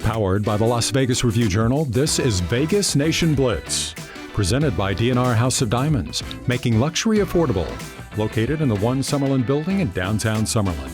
Powered by the Las Vegas Review-Journal, this is Vegas Nation Blitz. Presented by D&R House of Diamonds, making luxury affordable. Located in the One Summerlin building in downtown Summerlin.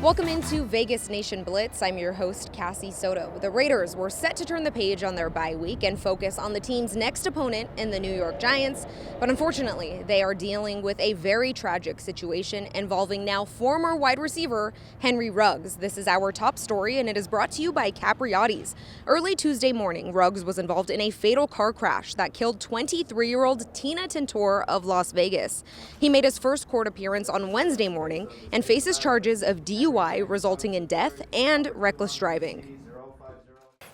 Welcome into Vegas Nation Blitz. I'm your host, Cassie Soto. The Raiders were set to turn the page on their bye week and focus on the team's next opponent in the New York Giants, but unfortunately, they are dealing with a very tragic situation involving now former wide receiver Henry Ruggs. This is our top story, and it is brought to you by Capriotti's. Early Tuesday morning, Ruggs was involved in a fatal car crash that killed 23-year-old Tina Tintor of Las Vegas. He made his first court appearance on Wednesday morning and faces charges of DUI resulting in death and reckless driving.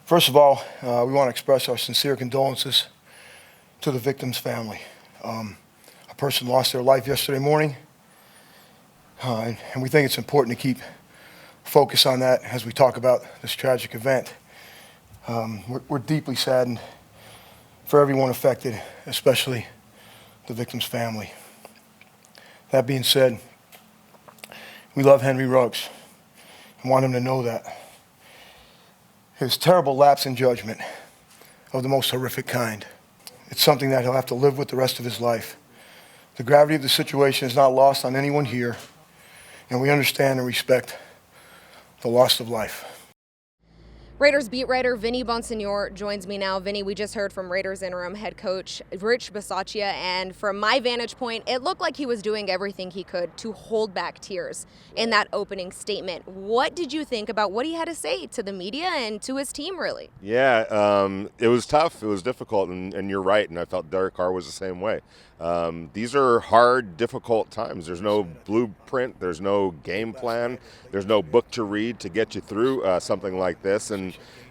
First of all, we want to express our sincere condolences to the victim's family. A person lost their life yesterday morning, and we think it's important to keep focus on that as we talk about this tragic event. We're deeply saddened for everyone affected, especially the victim's family. That being said, we love Henry Ruggs and want him to know that. His terrible lapse in judgment of the most horrific kind, it's something that he'll have to live with the rest of his life. The gravity of the situation is not lost on anyone here, and we understand and respect the loss of life. Raiders beat writer Vinny Bonsignore joins me now. Vinny, we just heard from Raiders interim head coach Rich Bisaccia, and from my vantage point, it looked like he was doing everything he could to hold back tears in that opening statement. What did you think about what he had to say to the media and to his team, really? Yeah, it was tough. It was difficult, and you're right, and I felt Derek Carr was the same way. These are hard, difficult times. There's no blueprint. There's no game plan. There's no book to read to get you through something like this.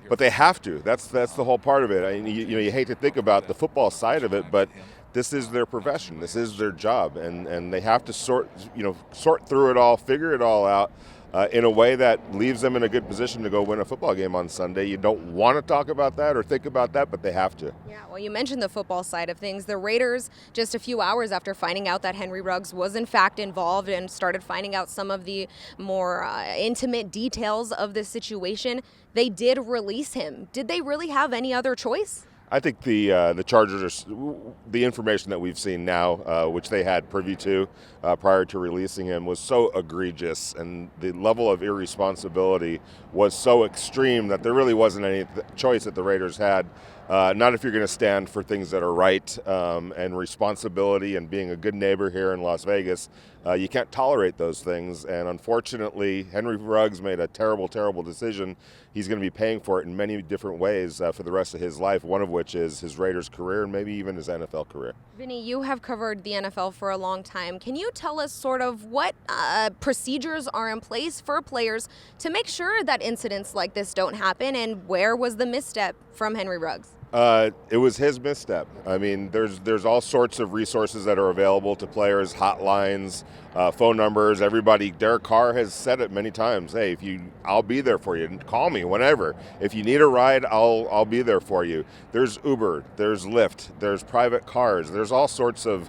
But they have to. That's the whole part of it. You hate to think about the football side of it, but this is their profession. This is their job, and they have to sort through it all, figure it all out. In a way that leaves them in a good position to go win a football game on Sunday. You don't want to talk about that or think about that, but they have to. Yeah, well, you mentioned the football side of things. The Raiders, just a few hours after finding out that Henry Ruggs was in fact involved and started finding out some of the more intimate details of this situation, they did release him. Did they really have any other choice? I think the Chargers are the information that we've seen now, which they had privy to prior to releasing him, was so egregious, and the level of irresponsibility was so extreme that there really wasn't any choice that the Raiders had. Not if you're going to stand for things that are right and responsibility and being a good neighbor here in Las Vegas. You can't tolerate those things, and unfortunately, Henry Ruggs made a terrible, terrible decision. He's going to be paying for it in many different ways for the rest of his life, one of which is his Raiders career and maybe even his NFL career. Vinny, you have covered the NFL for a long time. Can you tell us sort of what procedures are in place for players to make sure that incidents like this don't happen, and where was the misstep from Henry Ruggs? It was his misstep. I mean, there's all sorts of resources that are available to players, hotlines, phone numbers. Everybody, Derek Carr has said it many times. Hey, I'll be there for you. Call me whenever. If you need a ride, I'll be there for you. There's Uber, there's Lyft, there's private cars. There's all sorts of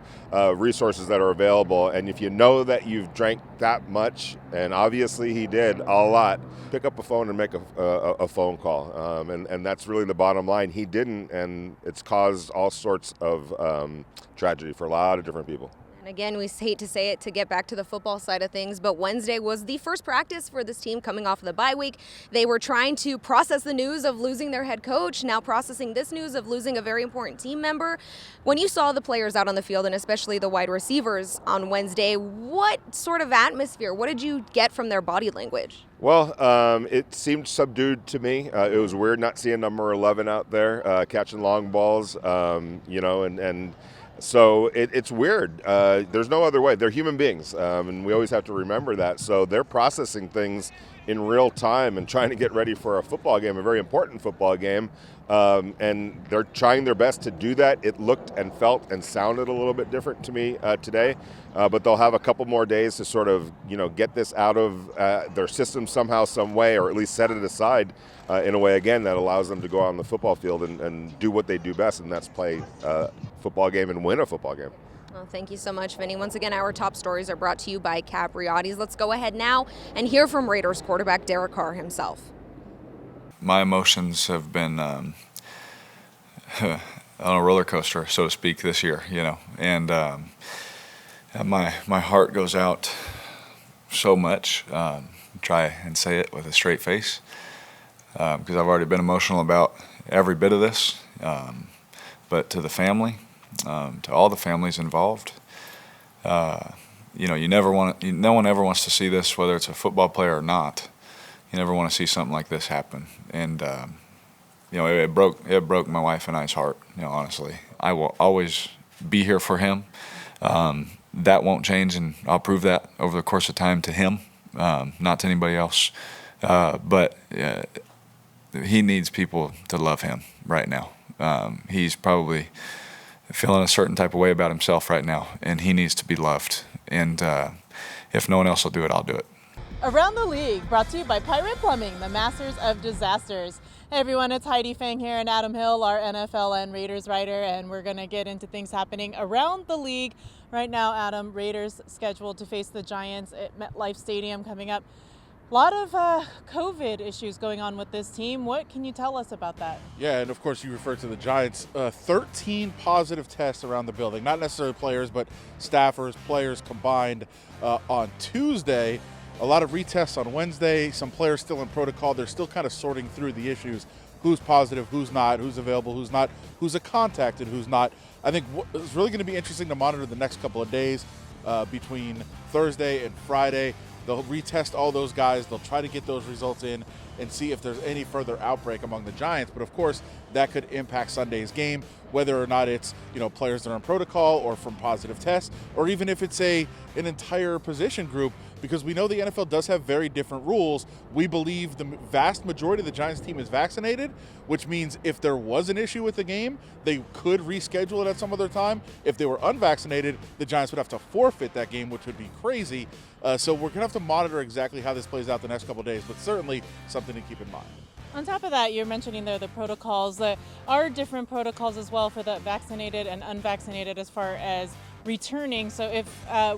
resources that are available. And if you know that you've drank that much, and obviously he did a lot, pick up a phone and make a phone call. And that's really the bottom line. He didn't, and it's caused all sorts of tragedy for a lot of different people. And again, we hate to say it to get back to the football side of things, but Wednesday was the first practice for this team coming off of the bye week. They were trying to process the news of losing their head coach, now processing this news of losing a very important team member. When you saw the players out on the field, and especially the wide receivers on Wednesday, what sort of atmosphere, what did you get from their body language? Well, it seemed subdued to me. It was weird not seeing number 11 out there catching long balls, and so it's weird. There's no other way. They're human beings, and we always have to remember that. So they're processing things in real time and trying to get ready for a football game, a very important football game. And they're trying their best to do that. It looked and felt and sounded a little bit different to me today, but they'll have a couple more days to sort of, get this out of their system somehow, some way, or at least set it aside in a way, again, that allows them to go out on the football field and do what they do best, and that's play a football game and win a football game. Well, thank you so much, Vinny. Once again, our top stories are brought to you by Capriotti's. Let's go ahead now and hear from Raiders quarterback Derek Carr himself. my emotions have been on a roller coaster, so to speak, this year, and my heart goes out so much. Try and say it with a straight face, because I've already been emotional about every bit of this, but to the family, to all the families involved, no one ever wants to see this, whether it's a football player or not. You never want to see something like this happen, and it broke my wife and I's heart. Honestly, I will always be here for him. That won't change, and I'll prove that over the course of time to him, not to anybody else. But he needs people to love him right now. He's probably feeling a certain type of way about himself right now, and he needs to be loved. And if no one else will do it, I'll do it. Around the League, brought to you by Pirate Plumbing, the masters of disasters. Hey everyone, it's Heidi Fang here and Adam Hill, our NFL and Raiders writer, and we're going to get into things happening around the league. Right now, Adam, Raiders scheduled to face the Giants at MetLife Stadium coming up. A lot of COVID issues going on with this team. What can you tell us about that? Yeah, and of course you referred to the Giants. 13 positive tests around the building, not necessarily players, but staffers, players combined on Tuesday. A lot of retests on Wednesday. Some players still in protocol. They're still kind of sorting through the issues. Who's positive, who's not, who's available, who's not, who's a contact and who's not. I think it's really going to be interesting to monitor the next couple of days between Thursday and Friday. They'll retest all those guys. They'll try to get those results in and see if there's any further outbreak among the Giants. But of course, that could impact Sunday's game, whether or not it's players that are in protocol or from positive tests, or even if it's an entire position group, because we know the NFL does have very different rules. We believe the vast majority of the Giants team is vaccinated, which means if there was an issue with the game, they could reschedule it at some other time. If they were unvaccinated, the Giants would have to forfeit that game, which would be crazy. So we're going to have to monitor exactly how this plays out the next couple of days, but certainly something to keep in mind. On top of that, you're mentioning there the protocols. There are different protocols as well for the vaccinated and unvaccinated as far as returning. So if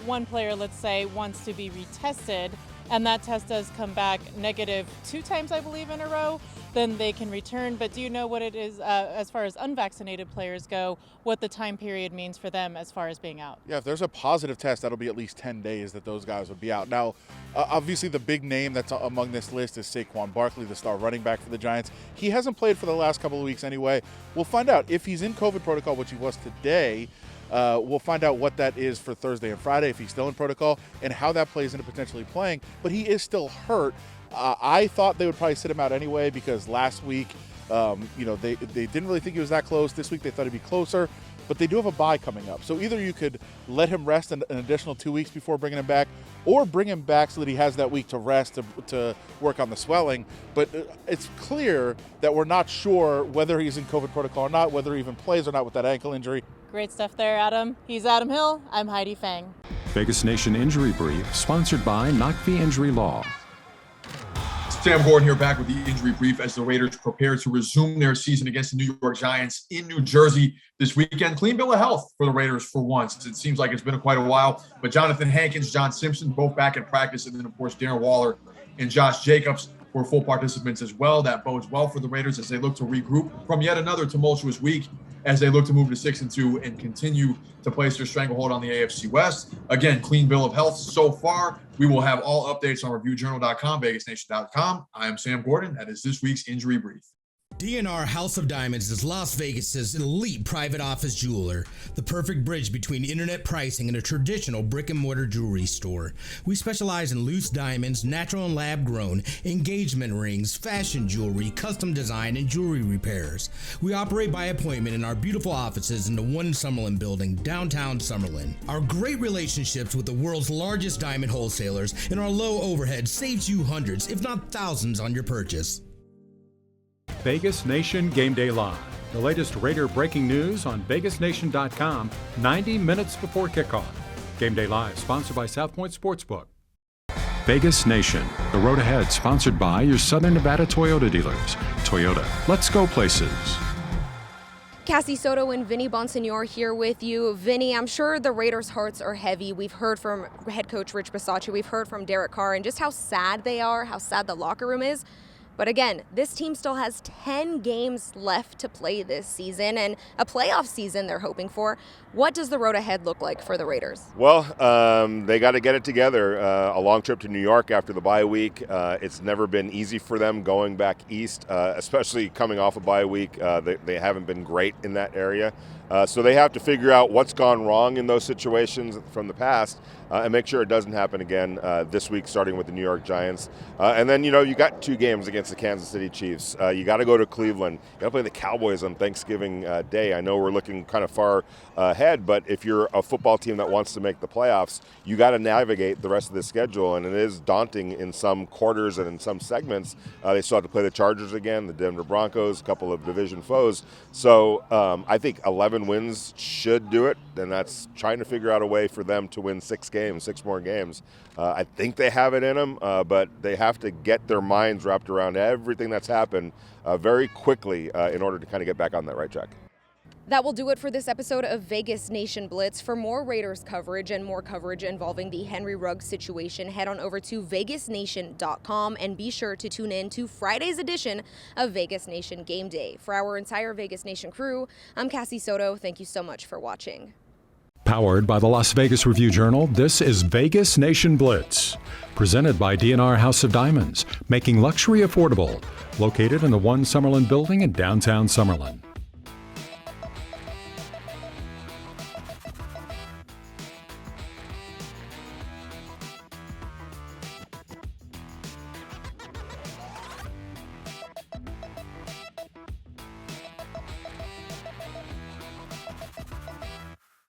one player, let's say, wants to be retested and that test does come back negative 2 times, I believe, in a row, then they can return. But do you know what it is as far as unvaccinated players go, what the time period means for them as far as being out? Yeah, if there's a positive test, that'll be at least 10 days that those guys would be out. Now, obviously the big name that's among this list is Saquon Barkley, the star running back for the Giants. He hasn't played for the last couple of weeks anyway. We'll find out if he's in COVID protocol, which he was today. We'll find out what that is for Thursday and Friday, if he's still in protocol, and how that plays into potentially playing. But he is still hurt. I thought they would probably sit him out anyway because last week, they didn't really think he was that close. This week they thought he'd be closer, but they do have a bye coming up. So either you could let him rest an additional 2 weeks before bringing him back, or bring him back so that he has that week to rest to work on the swelling. But it's clear that we're not sure whether he's in COVID protocol or not, whether he even plays or not with that ankle injury. Great stuff there, Adam. He's Adam Hill. I'm Heidi Fang. Vegas Nation Injury Brief, sponsored by Knockvie Injury Law. Sam Gordon here, back with the injury brief as the Raiders prepare to resume their season against the New York Giants in New Jersey this weekend. Clean bill of health for the Raiders for once. It seems like it's been quite a while, but Jonathan Hankins, John Simpson, both back in practice, and then, of course, Darren Waller and Josh Jacobs were full participants as well. That bodes well for the Raiders as they look to regroup from yet another tumultuous week as they look to move to 6-2 and continue to place their stranglehold on the AFC West. Again, clean bill of health so far. We will have all updates on ReviewJournal.com, VegasNation.com. I am Sam Gordon. That is this week's Injury Brief. D&R House of Diamonds is Las Vegas's elite private office jeweler, the perfect bridge between internet pricing and a traditional brick-and-mortar jewelry store. We specialize in loose diamonds, natural and lab-grown, engagement rings, fashion jewelry, custom design, and jewelry repairs. We operate by appointment in our beautiful offices in the One Summerlin building, downtown Summerlin. Our great relationships with the world's largest diamond wholesalers and our low overhead saves you hundreds, if not thousands, on your purchase. Vegas Nation Game Day Live. The latest Raider breaking news on VegasNation.com 90 minutes before kickoff. Game Day Live, sponsored by South Point Sportsbook. Vegas Nation. The road ahead, sponsored by your Southern Nevada Toyota dealers. Toyota, let's go places. Cassie Soto and Vinny Bonsignor here with you. Vinny, I'm sure the Raiders' hearts are heavy. We've heard from head coach Rich Bisaccia. We've heard from Derek Carr and just how sad they are, how sad the locker room is. But again, this team still has 10 games left to play this season and a playoff season they're hoping for. What does the road ahead look like for the Raiders? Well, they got to get it together. A long trip to New York after the bye week. It's never been easy for them going back east, especially coming off a bye week. They haven't been great in that area. So they have to figure out what's gone wrong in those situations from the past and make sure it doesn't happen again this week, starting with the New York Giants. And then, you got 2 games against the Kansas City Chiefs. You got to go to Cleveland. You got to play the Cowboys on Thanksgiving Day. I know we're looking kind of far ahead, but if you're a football team that wants to make the playoffs, you got to navigate the rest of the schedule, and it is daunting in some quarters and in some segments. They still have to play the Chargers again, the Denver Broncos, a couple of division foes. So I think 11 wins should do it, and that's trying to figure out a way for them to win 6 more games. I think they have it in them, but they have to get their minds wrapped around everything that's happened very quickly in order to kind of get back on that right track. That will do it for this episode of Vegas Nation Blitz. For more Raiders coverage and more coverage involving the Henry Ruggs situation, head on over to vegasnation.com and be sure to tune in to Friday's edition of Vegas Nation Game Day. For our entire Vegas Nation crew, I'm Cassie Soto. Thank you so much for watching. Powered by the Las Vegas Review-Journal, this is Vegas Nation Blitz. Presented by DNR House of Diamonds, making luxury affordable. Located in the One Summerlin building in downtown Summerlin.